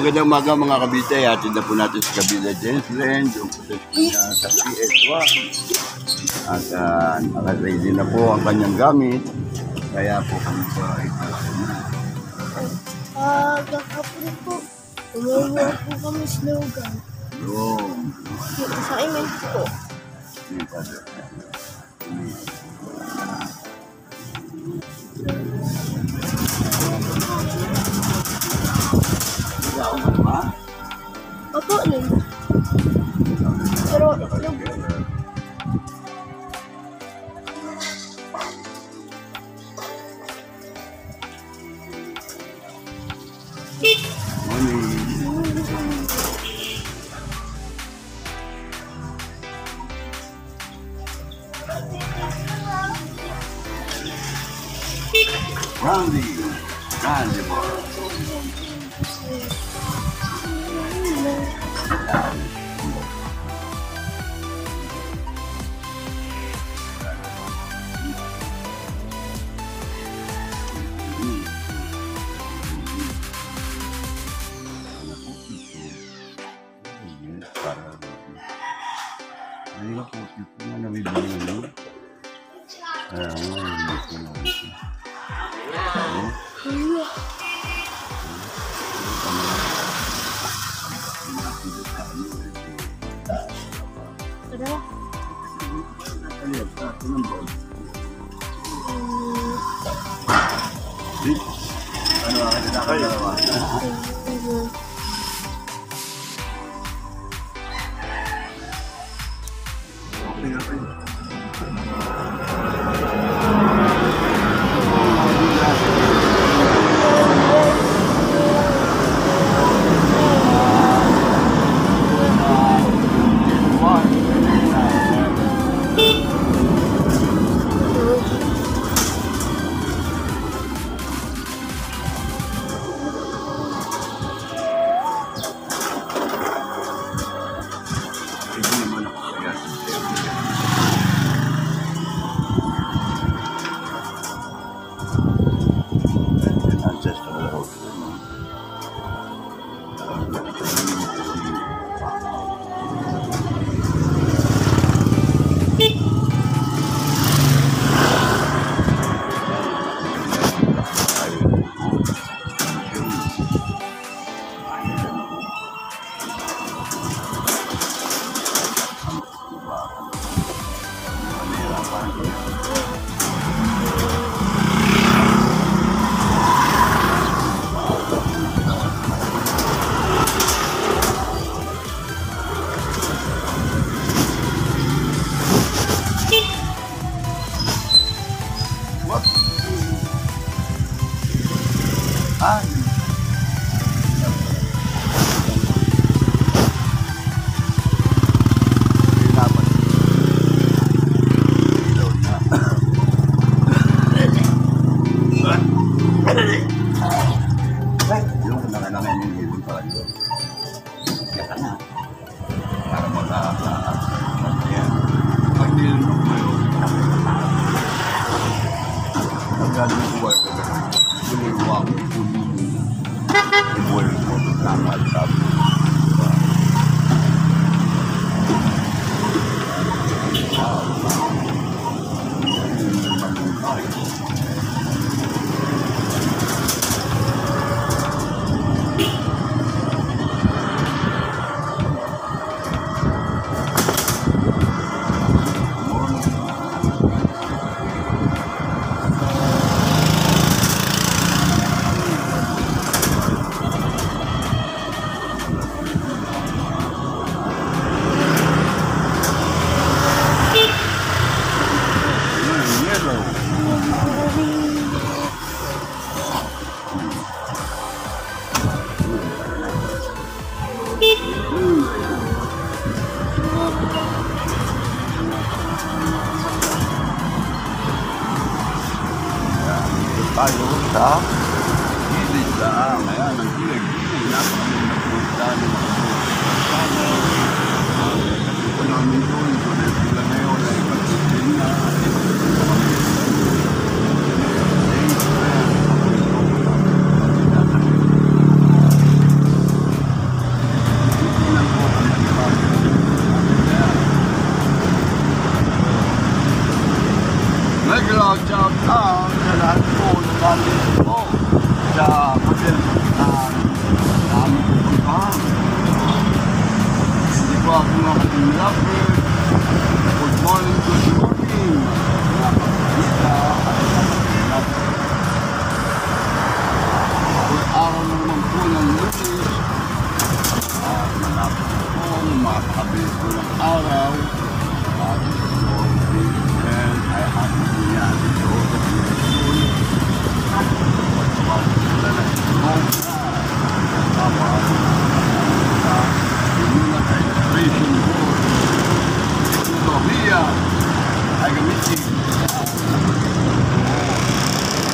magandang umaga mga kabite. Atid na po natin sa kabila James Len, yung protest niya sa PS1. At naka-ready na po ang kanyang gamit. Kaya po kami po ay Gagapon po. Umawa po kami slogan. yung Sa amin po. Opo, nun. Pero, Randy boy. Ayun po, ito nga nabibili nyo. Tayo sa gilid lang. Ayan, ang gilid. Napakaganda po tayo. Kasi po namin doon. Doon ay sila ngayon ay mag-isip na. aking mga katinglaper. Good morning, good morning. Mga kapatida at kapatid. Good araw na naman po ng Lunes. At malapit po, makakabilis po ng araw. At ito, friend, ay ating po yan. Ito, sa Pilipisun. At pagkawal sila na ito. Tawag. Yung celebration board. Ito, Mia. Ay gamitin.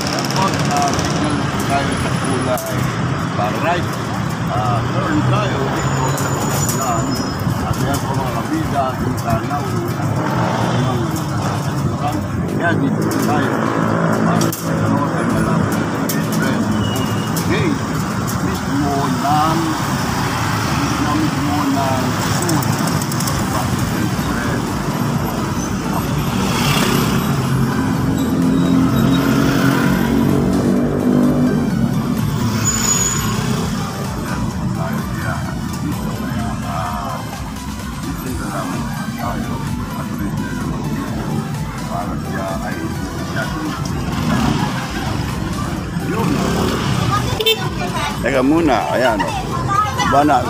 Dapat, signal tayo sa kulay. Para right. Turn tayo dito sa kulang. At yan po mga kabida, ating tanaw. Kaya dito tayo. Para sa ano, ay malapit sa different gate. Mismo ng food. Bakit different? Teka muna, ayan o. Banal.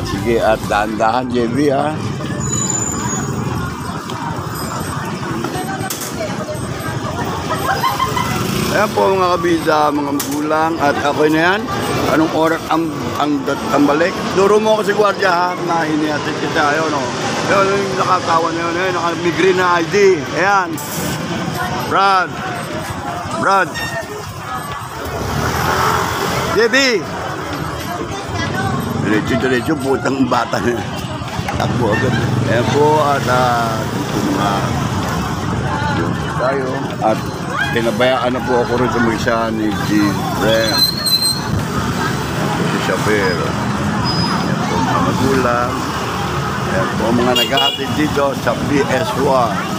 Sige, at dahan-dahan, JB, ha? Ayan po mga kabida, mga magulang, at ako na yan. Anong oras ang balik? Duro mo ako si Guardia, ha? Nahiniatin kita, ayun o. Ayun, yung nakatawa na yun, ayun, naka-migreen na ID. Ayan. Brad. JB! Diretso-diretso, putang bata na. Takbo agad. Ayan po, at dito mga tayo. At pinabayaan na po ako rin sa mag-isa ni Jean Brent. Si Shabir. Ayan po mga magulang. Ayan po mga nag-aatid dito sa PS1.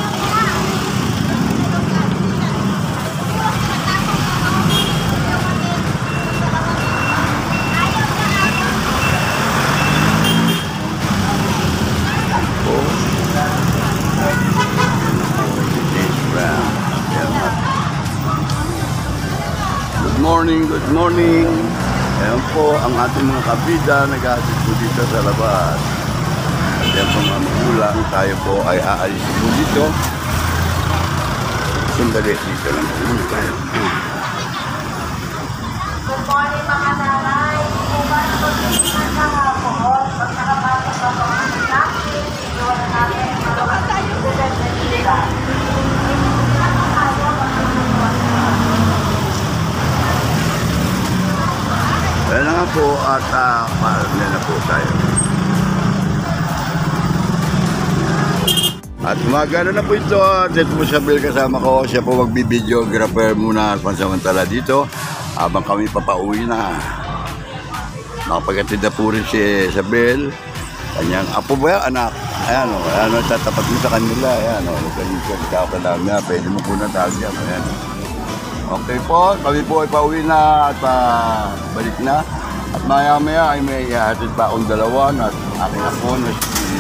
Good morning. Ayan po ang ating mga kabida nag-aatid po dito sa labas. At yan po mga magulang, tayo po ay aalis po dito. Sandali dito lang po muna tayo. Good morning mga nanay. Kung ba ito tingnan na hapon, pag nakapasok pa po ang natin, iwan na natin ang tayo nila. Ayan na nga po at paalam na po tayo. At magano na po ito. Dito po Shabir kasama ko. Siya po magbibideo-grapher muna pansamantala dito. Habang kami papauwi na. Nakapagkatid na po rin si Shabir. Kanyang apo ba yan, anak? Ayan o. Ayan o. Tatapat mo sa kanila. Ayan o. Kakalang na. Pwede mo po na tawag yan. Ayan o. Okay po, kami po ay pauwi na at balik na. At maya-maya ay may hatid pa akong dalawa at aking apo na si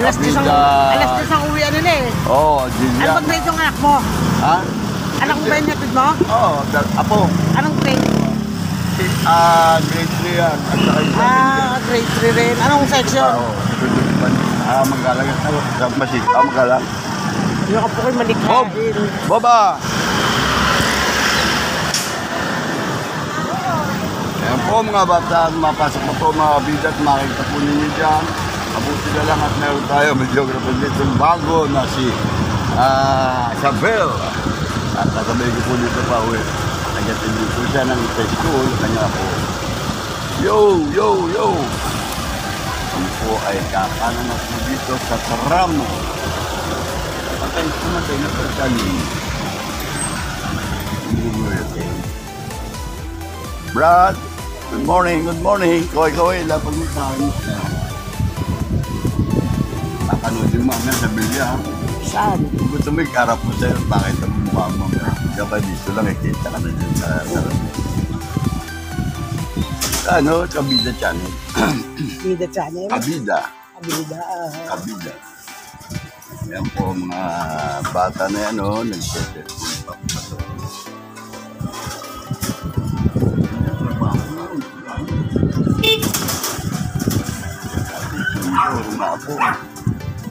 Alas 10 ang uwi ano na eh. Oo, Jillian. Anong grade yung anak mo? Ha? Anak mo ba yung natid mo? Oo, apo. Anong grade? Grade 3 yan. At saka yung Grade 3 rin. Anong section? Oo, magalagat na sa masig. Magalang. Yung apo ko'y malikhain. Boba! Ayan po mga bata, mapasok na po mga bidat, makikita po ninyo dyan. Mabuti na lang at meron tayo, videographer dito bago na si Isabel. At kasabay ko po dito pa uwi. Nagatinig po siya ng school, kanya po. Yo! Kami po ay kakanan na po dito sa Saramo. Patay na pagkaling. Brad! Good morning. Koy, lapag mo sa akin. Nakanoodin mo na sa bilya. Saan? Gusto mo ikarap mo sa'yo, bakit ang mukha mo? Kaya dito lang, ikita ka na dyan sa Sa ano, Kabida Channel. Bida channel. Kabida. Abida. Kabida. Yan po mga bata na yan, oh, nagse-cellphone pa po. Rumapo.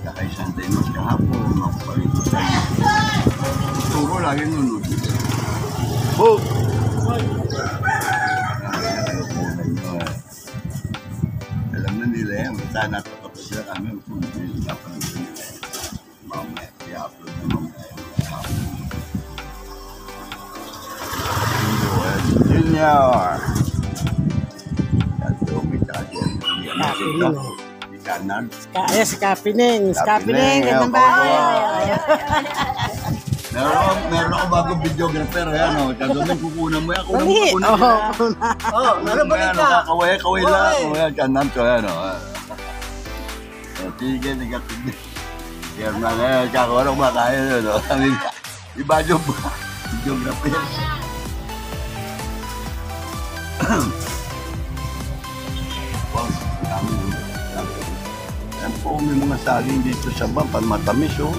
Kaya isang tenos kahapon, makupalit ko sa iyo. Turo lagi nunod. Book! Alam na nila yan, sana tapos sila kami. Dapat nila yan. Mamaya, i-upload na mamaya. Junior! Ito, may kagyan. Kanan. Si Kapining. Si Kapining. Gandang bahay. Meron ako bagong videographer. Ayan o. Gagawin kukunan mo yan. Mali. Oo. Ayan o. Kaway lang. Ayan. Kanan ko. Ayan o. Sige. Negative. Yan na nga. Kakawalang makaya yun o. Iba yung videographer. Yan po, may mga saging dito sa bang, matamis, oh.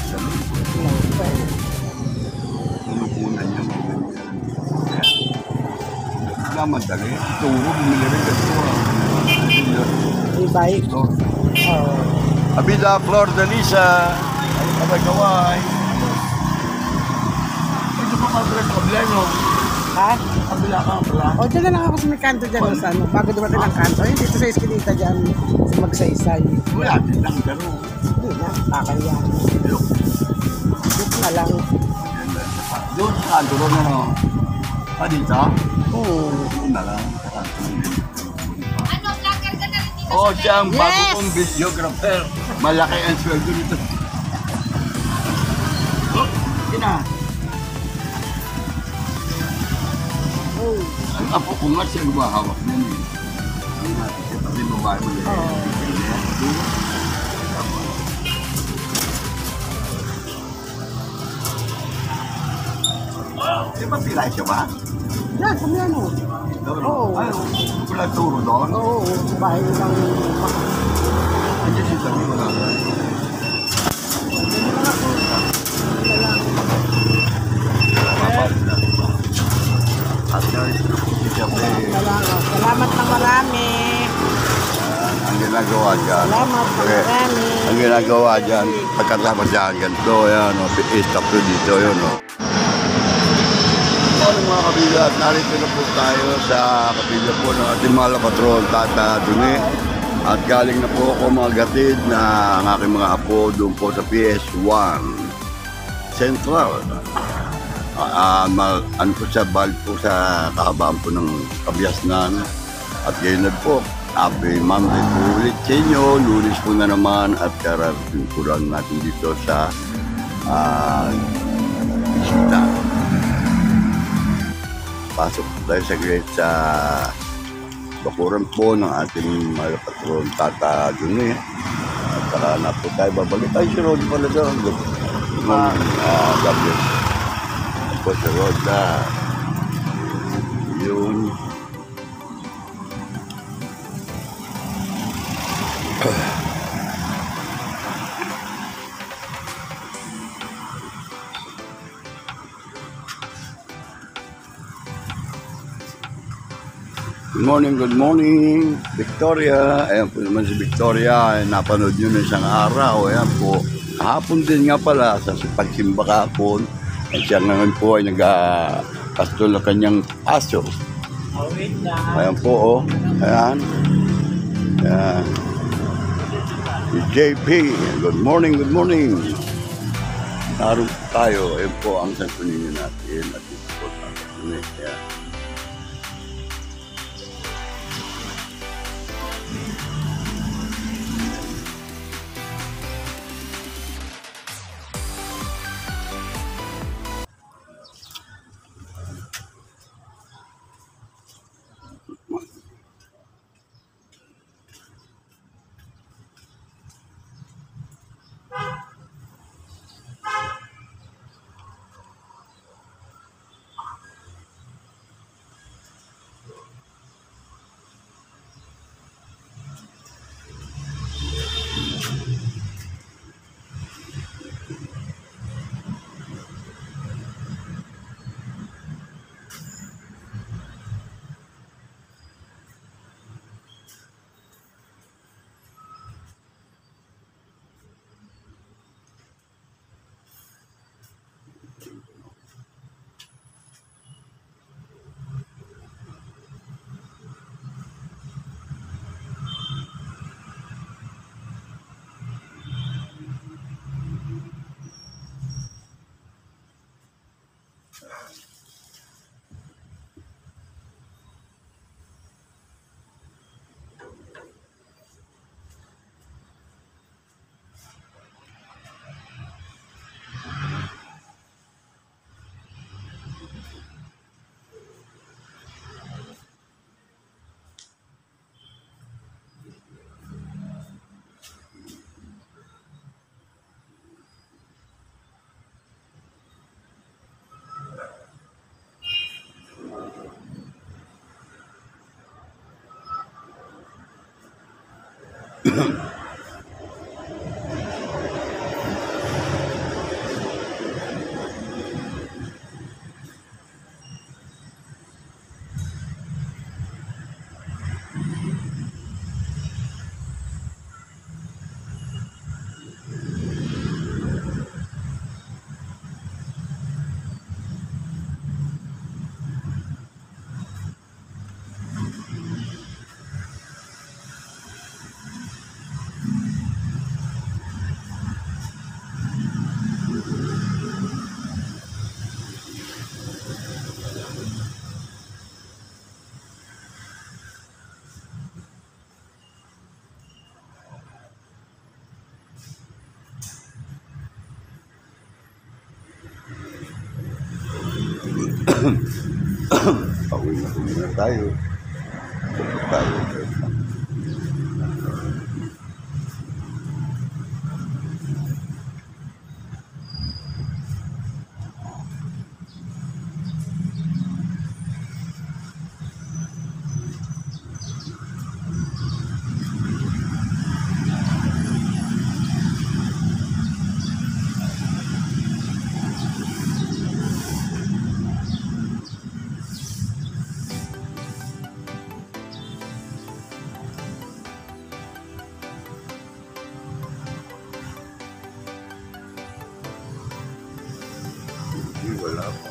Sabi ko, pinupunan niya mga ganyan. Wala madali. Turo, bumili rin kasi, Ibay. Abida, Flor de Lisa. Ay, kabagaway. Ito pa kabila, no? Ha? Kabila ka, kabila. O, dyan na lang ako sa may kanto dyan. Sa ano, bago dumating ang kanto. Ay, dito sa eskinita dyan. Sa magsaysay. Wala, tinang gano'n. Hindi na. Kakayaan. Dito na lang. Doon sa kanto, doon na, no? Dito? Oo. Doon na lang. Sa kanto. Ano, vlogger ka na rin dito Oh, sa siya ang Yes! bago kong videographer. Malaki ang sweldo nito. Oh, ina. Oh. Ang apo ko nga siya lumahawak niyan eh. Hindi natin siya pati babae mo lang. Oo. Di ba pilay siya ba? Yan, kami ano. Doon. Oo. Ay, wala turo doon. Oo, bahay lang. Andiyan siya sabi ko lang. At siyempre, Salamat ng marami. ang ginagawa dyan. Salamat ng Okay. marami. Ang ginagawa dyan, pagkatapos dyan, ganito, yan, o, stop to dito, yun, o. Morning mga kabila, at narito na po tayo sa kabila po ng ating mahal na patron, Tata Duni. At galing na po ako mga gatid na ang aking mga apo doon po sa PS1 Central. Ano po sa bal po sa kahabaan po ng Kabiasnan. At ngayon na po, happy Monday po ulit sa inyo. Lunes po na naman at karating po lang natin dito sa isda. Pasok po tayo sa great sa bakuran po ng ating mga patron Tata Juni. At saka na po tayo babalik. Ay, si Rod pala doon. God bless. Po si Roda. Yun. Good morning, Victoria. Ayan po naman si Victoria. Napanood nyo na isang araw. Ayan po. Kahapon din nga pala sa pagsimba kahapon. At siya ngayon po ay nag-pastol na kanyang aso. Ayan po, oh. Ayan. Ayan. Si JP. Good morning, good morning. Naroon po tayo. Ayan po ang santunin natin. At ito po sa santunin. Ayan. Pauwi na tayo. Tayo. Wala pa.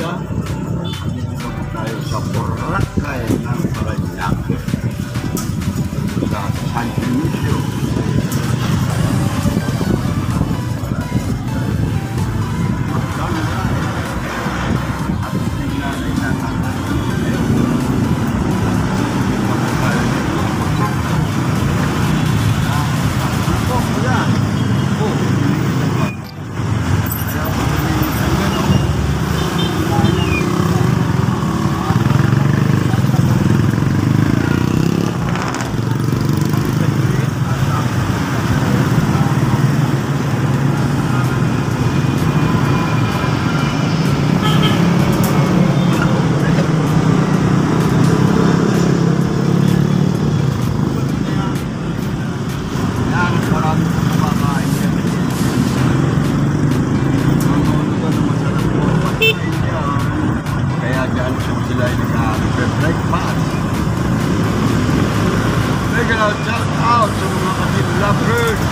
kabida. Dito na po tayo sa Boracay ng Parañaque. Sa San Dionisio. Shout out sa mga kapit lovers.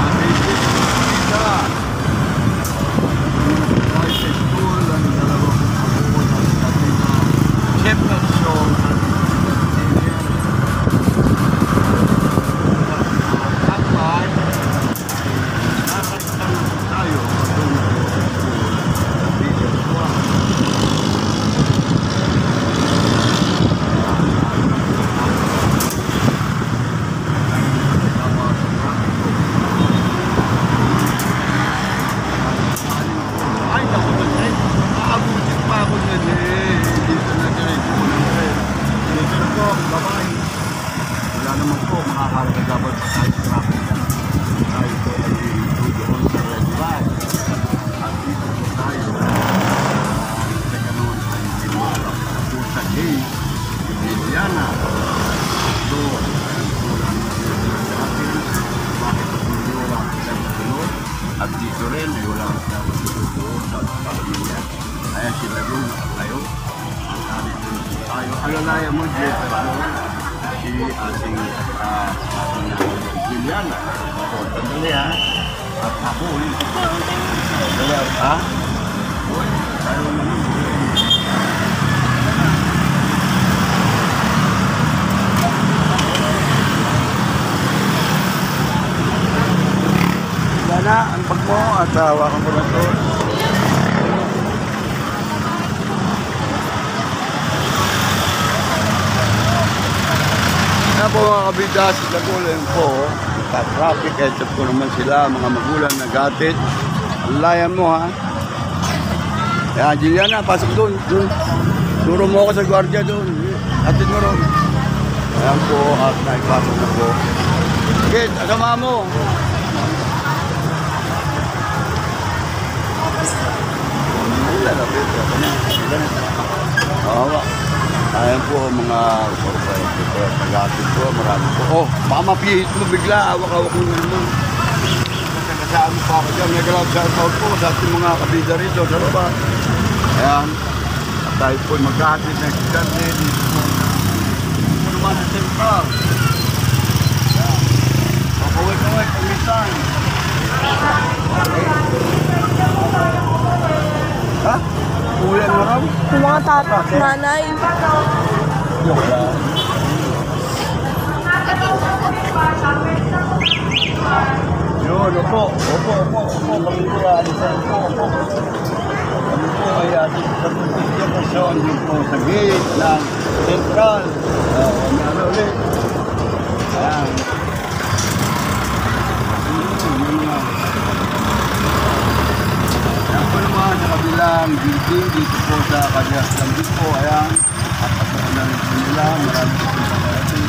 Ay, sa school, ang dalawang kapatid ang kapit na Chepel Show. Kapay, nakasama tayo patungkol sa school. Video ko. Wala naman po makakagagabal sa tayo traffic. Tayo po ay doon sa red light. At dito po tayo. Teka naman ay hindi mo po sa gate. Liliana. So, kulang sa atin. Bakit hindi wala sa sunod? At dito rin ay wala sa sunod sa pamilya. Kaya sila doon tayo. Tayo, alalaya mo, Jeff, si ating Liliana. O, sandali ha. At ako, sandali ha. Uy, tayo naman. Sana, ang bag mo at hawakan ko na ito. Yan po mga kabida, sa Dagulan po, traffic, heads up ko naman sila, mga magulang nag-atid. Alayan mo ha. Yan, Juliana, pasok doon. Turo mo ako sa gwardiya doon. Atid mo ron. Ayan po, at naipasok na po. Sige, asama mo. Ayan po mga nag-atid po, marami po. Oh, baka mapihit mo bigla, awak-awak mo naman. Kasama pa ako dyan, nag-shout po sa ating mga kabida rito, sa baba. Ayan, at tayo po mag-atid na estudyante dito po. Ito naman sa Central. Ayan, pakaway-kaway, pamisan. Ha? Ulan mo raw? Yung mga nanay. Joke lang. Yun, opo. Kami po alisan po. Kami po ay ating sa Constitution yun po sa gate ng Central. Ano ulit? Ayan. Ayan po naman sa kabilang building dito po sa Kadiastan po. Ayan. At ako na rin po nila. Marami po sa karating.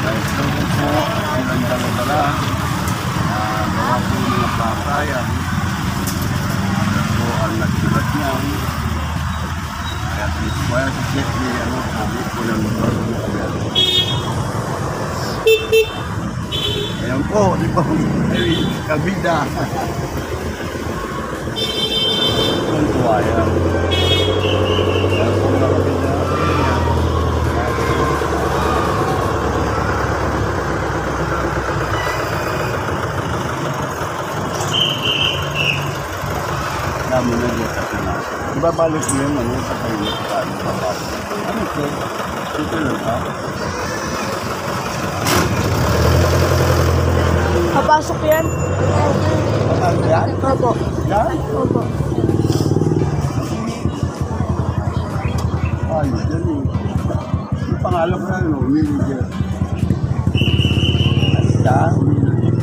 Dahil ito po silang dalawa. Gawa po mga patayan. Ito ang nagsulat niya. Kaya si Jeffrey, sabi po ng mga ayan po, di ba? Kabida. Ang tuwaya. Ayan po mga kabida. Dami na dito sa Pinas. Ibabalot mo yun, ano, sa kayo sa ano, babalot. Ano ito? Ito lang ha? Papasok yan? Ano yan? Opo. Yan? Opo. Ay, yan eh. Yung pangalan ko na, ano, Williger. Yan, Williger.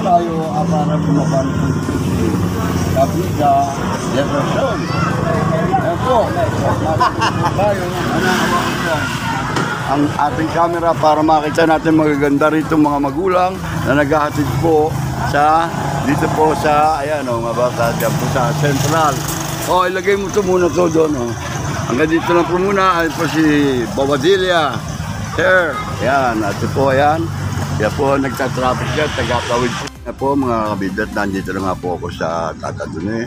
Tayo, para bumaban ko. Kapita, Jefferson. Ayan po. Tayo, ang ating camera para makita natin magaganda rito mga magulang na naghahatid po sa dito po sa ayan o mga bata dyan po sa Central. O ilagay mo ito muna to doon o. Hanggang dito lang po muna ay po si Bobadilla. Sir, ayan, ito po ayan. Kaya po nagtatraffic dyan, taga-tawid po na po mga kabidat. Nandito na nga po ako sa Tatadune.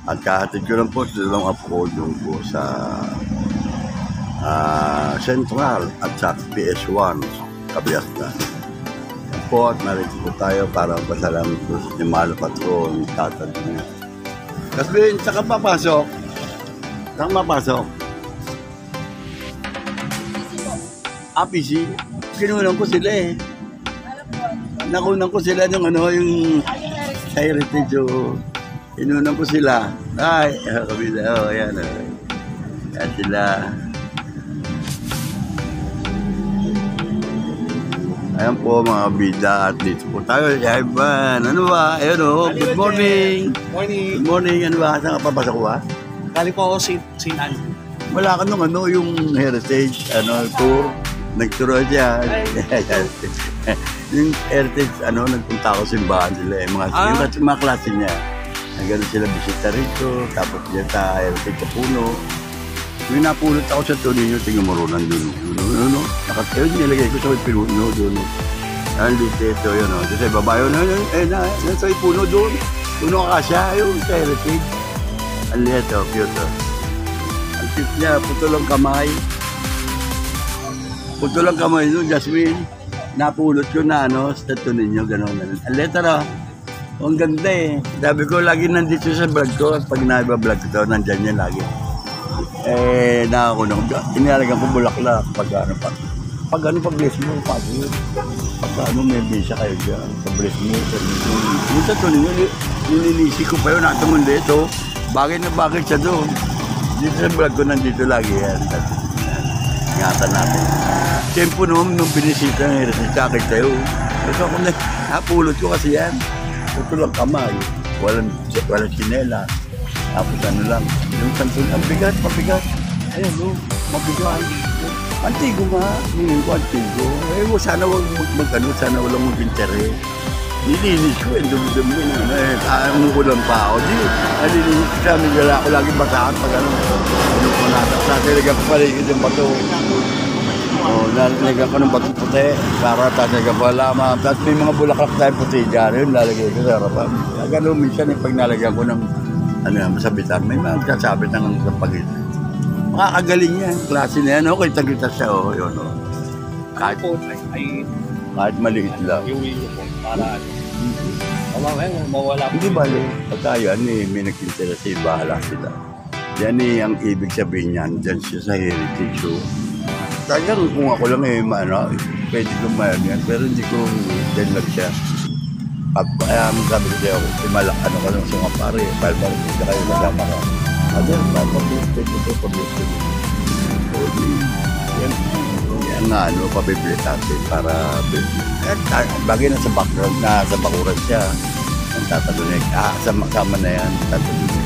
At kahatid ko lang po, dito lang ako po doon po sa Central at sa PS1 kabiyak na po at narito po tayo para pasalamat po sa Mahal Patron Tatadune. Kasi saka papasok PC kinunan ko sila eh. Nakunan ko sila ng ano, yung heritage o inunan ko sila. Ay, kabila, ayan. Ayan sila. Ayan po mga bida at dito po tayo. Ivan, ano ba? Ayan o, good morning. Morning. Good morning, ano ba? Saan ka papasok ko ba? Galing po ako St. Anne. Wala ka nung ano, yung heritage, ano, tour. Nagturo siya. Yung heritage, ano, nagpunta ako simbahan sila. Yung mga klase niya. Nagano sila bisita rito. Tapos dyan sa heritage sa puno. May napulot ako sa Tonino. Tingnan mo ron, nandun. Nakatayo, nilagay ko sa may pinuno doon. Nandito ito, yun. Kasi babayo na yun. Nasa may puno doon. Puno akasya. Yung sa heritage. Ang liit, cute. Ang cute niya, putulong kamay. Putulong kamay doon, Jasmine. Napulot ko na, sa Tonino, gano'n. Ang letter, ang ganda eh. Sabi ko, lagi nandito sa vlog ko. Pag naiba-vlog ko to, nandyan yan lagi. Inilalagyan ko bulaklak. Pag bless mo, pag may bisa kayo dyan. Pag bless mo, yung sa Tonino, nininisi ko pa yun. Natamon dito. Bagay na bagay siya doon. Dito sa vlog ko, nandito lagi yan. Ingatan natin. Siyempre nung binisita ng heritage sa akin tayo. Kasi ako napulot ko kasi yan. Ito lang kamay. Walang sinela. Tapos ano lang. Yung santo, ang bigat, mabigat. Ayun, mabigat. Antigo nga. Hingin ko antigo. Sana huwag sana walang mag-intere. Nilinis ko, dumi-dumi. Umukulan pa ako. Nilinis ko siya. Nagala ako lagi basahan pag ano. Ko nata. Sa talaga ko paligid yung bato. Lalagyan ko ng bato puti para talaga pala tapos may mga bulaklak tayo puti dyan yun lalagay ko sa harapan gano'n minsan pag nalagyan ko ng masabitan may mga kasabit ng pagitan makakagaling yan klase na yan kita siya yun kahit maliit lang Para mawala hindi bali pagka yan may nag-interest bahala sila yan ang ibig sabihin yan dyan siya sa heritage show. Talagang kung ako lang pwede kong mayroon yan, pero hindi ko dyan lang siya. Sabi ko siya, malak, ka lang sa mga pare, palpar, hindi kayo kasama ka. Yan, pabiblit ito. Yan nga, pabiblit natin para bagay na sa background, sa bakuran siya. Ang tatalunig, sama na yan, tatalunig.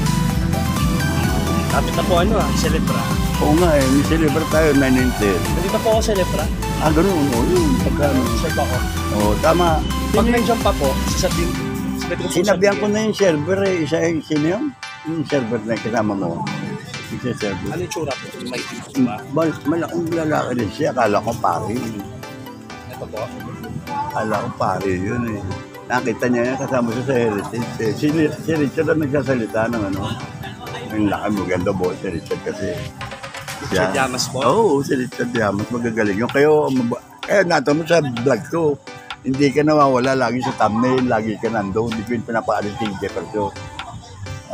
Kapit na po Celebra. Oo nga may celebrate tayo, 9-10. Nandito po ako Celebra. Ganoon, yun, pagkano. Serve ako. Tama. Pag nandiyan pa po, sasabihin, Sinabihan ko na yung server sino yun? Yung server na kasama mo. Yung server. Ano yung tsura po? May tipo ba? Malaking lalaki rin siya, akala ko pari. Ito po. Akala ko pari yun eh. Nakita niya yan, kasama siya sa heritage. Si Richard ang nagsasalita ng yung laki maganda po si Richard kasi. Richard Llamas po? Oo, si Richard Llamas magagaling. Yung kayo nato mo sa vlog ko, hindi ka nawawala lagi sa thumbnail, lagi ka nandun, hindi ko yung pinapaalis yung Jefferson.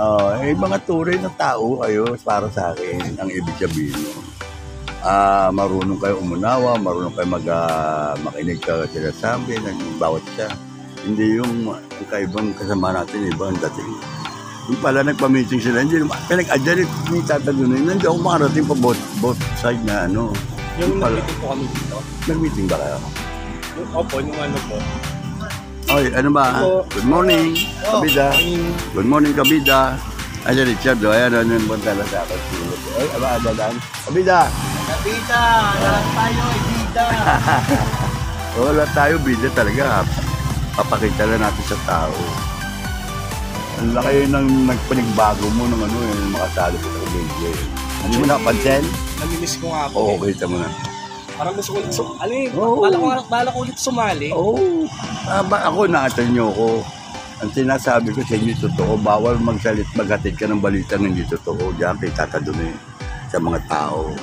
Mga tunay na tao kayo para sa akin ang ibig sabihin mo. Marunong kayo umunawa, marunong kayo makinig sa sinasabi ng bawat isa. Hindi yung kaibang kasama natin, ibang dating. Yung pala nagpa-meeting sila, hindi naman, pinag-adyalit ni tatagunin, hindi ako makarating pa both side na ano. Yung nag-meeting po kami dito. Nag-meeting ba kayo? Opo, yung ano po. Oy, ano ba? Good morning, Kabida. Good morning, Kabida. Ayan, Richard, ayan, ano yung bantala sa akin. Ay, abadaan. Kabida! Kabida! Lahat tayo ay bida! Wala tayo, bida talaga. Papakita lang natin sa tao. Ang laki ng nagpanigbago mo ng ano, yung makasali ko sa video. Hindi mo napansin? Namimiss ko nga po. Oo, kita mo na. Parang gusto ko ulit Oo. bala ko ulit sumali. Oo. Ako, naatan nyo ko. Ang sinasabi ko sa inyo, totoo. Bawal maghatid ka ng balita ng hindi totoo. Diyan kay tatadumi sa mga tao.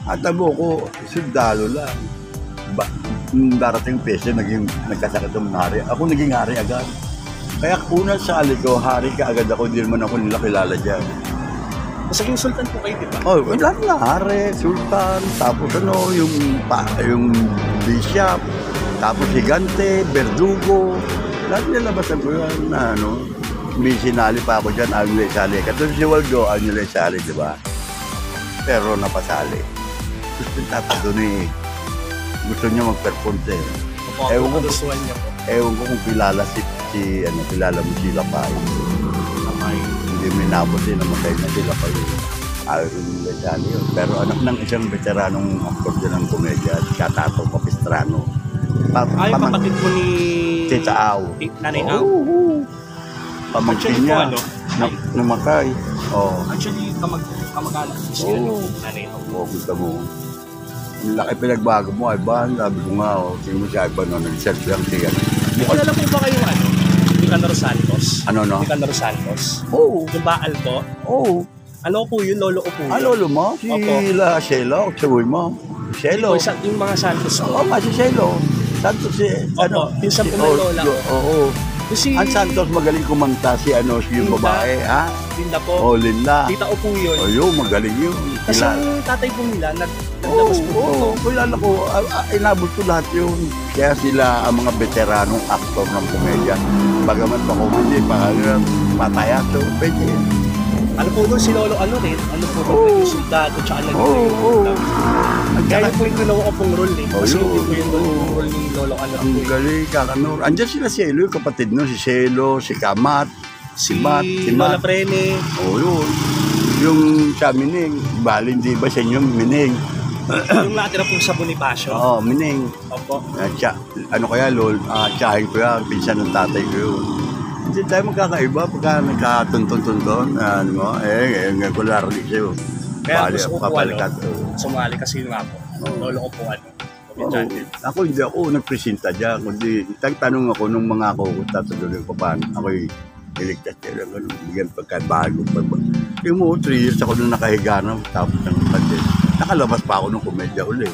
At abo ko, sundalo lang. Darating peso, nagkasakit ng hari. Ako naging hari agad. Kaya una sa ko, hari ka agad ako. Hindi naman ako nila kilala dyan. Masaging sultan po kayo, di ba? Oh, lahat na hari, sultan, tapos ano, yung bishop, tapos higante, verdugo. Lahat nilabasan ko yan na ano. May sinali pa ako dyan, Agnelay Sali. Katulad si Waldo, Agnelay Sali, di ba? Pero napasali. Gusto yung tatado ni gusto niya mag-perform siya. Ewan ko, Kagustuhan niya po. ewan ko kung kilala kilala mo sila pa. Hindi may nabutin, namatay na sila pa yun. Agnelay Sali yun. Pero anak ng isang veteranong aktor din ng komedya, Katato Capistrano. Yung kapatid po ni Tita Au. Nanay Au. Oo. Pamangkin Actually po, niya. Namatay. Oo. Actually, kamag-anak ko siya, Nanay Au. Oo, kita mo. Ang laki pinagbago mo, Ivan. Sabi ko nga, tingin mo si Ivan, nag-self lang siya. Kilala po ba kayo Nicanor Santos? Ano, no? Nicanor Santos. Oo. Yung baal po. Oo. Ano po yun? Lolo ko po yun. Lolo mo? Si Opo. Shelo, sabi mo. Shelo. Yung mga Santos po. Oo nga, si Shelo. Santos si, Opo, pinsan po ng lola ko. Oo. Si Ang Santos magaling kumanta si yung Linda. babae, ha? Linda po. Oo, Linda. Tita ko po yun. O yun, magaling yun. Kasi yung tatay po nila, naglabas po Oo, kilala ko. Inabot ko lahat yun. Kaya sila ang mga veteranong aktor ng komedya. Bagaman pa komedya, pataya. So, pwede. Ano po doon si Lolo rin? Ano po Oo. doon? Yung soldado, tsaka Oo. Kaya po yung ginawa ko pong role eh. Kasi yun. hindi po yung role ni Lolo Ang galing, kakanor. Andiyan sila si Elo, yung kapatid no? Si Shelo, si Kamat, Si Mat, Lola Prene. Oo, yun. Yung sa Mining, bali hindi ba sa inyo Mining? Yung natira po sa Bonifacio. Oo, Mining. Opo. Ano kaya, Lol? Tsahin ko yan, pinsan ng tatay ko yun. Hindi tayo magkakaiba pagka nagkatuntun-tuntun. Ano mo, ngayon ko larali sa'yo. Kaya gusto ko po Papalikat. sumali kasi nga po. Lolo ko po komedyante. Ako hindi ako nagpresenta dyan. Kundi tanong ako nung mga ako, tatulungan ko paano. Ako'y iligtas sila. Bigyan pagkabago. Yung mo, 3 years ako nung nakahiga na. Tapos ng pandit. Nakalabas pa ako ng komedya ulit.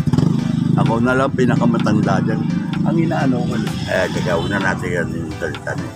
Ako na lang pinakamatanda dyan. Ang inaano ko, gagawin na natin yan yung salita niya.